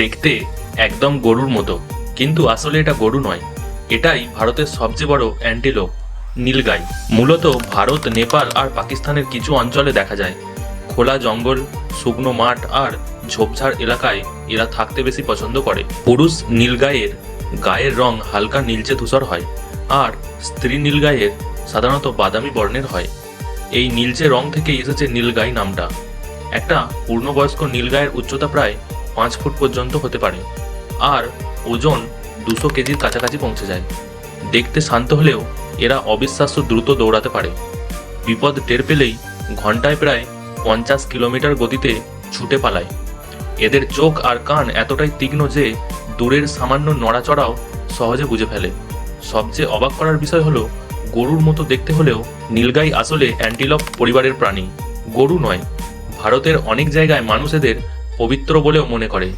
দেখতে একদম গরুর মতো, কিন্তু আসলে এটা গরু নয়। এটাই ভারতের সবচেয়ে বড় অ্যান্টিলোপ, নীলগাই। মূলত ভারত, নেপাল আর পাকিস্তানের কিছু অঞ্চলে দেখা যায়। খোলা জঙ্গল, শুকনো মাঠ আর ঝোপঝাড় এলাকায় এরা থাকতে বেশি পছন্দ করে। পুরুষ নীলগাইয়ের গায়ের রং হালকা নীলচে ধূসর হয়, আর স্ত্রী নীলগাইয়ের সাধারণত বাদামি বর্ণের হয়। এই নীলচে রং থেকেই এসেছে নীলগাই নামটা। একটা পূর্ণবয়স্ক নীলগাইয়ের উচ্চতা প্রায় 5 ফুট পর্যন্ত হতে পারে, আর ওজন 200 কেজির কাছাকাছি পৌঁছে যায়। দেখতে শান্ত হলেও এরা অবিশ্বাস্য দ্রুত দৌড়াতে পারে। বিপদ টের পেলেই ঘন্টায় প্রায় 50 কিলোমিটার গতিতে ছুটে পালায়। এদের চোখ আর কান এতটাই তীক্ষ্ণ যে দূরের সামান্য নড়াচড়াও সহজে বুঝে ফেলে। সবচেয়ে অবাক করার বিষয় হলো, গরুর মতো দেখতে হলেও নীলগাই আসলে অ্যান্টিলপ পরিবারের প্রাণী, গরু নয়। ভারতের অনেক জায়গায় মানুষ এদের পবিত্র বলেও মনে করে।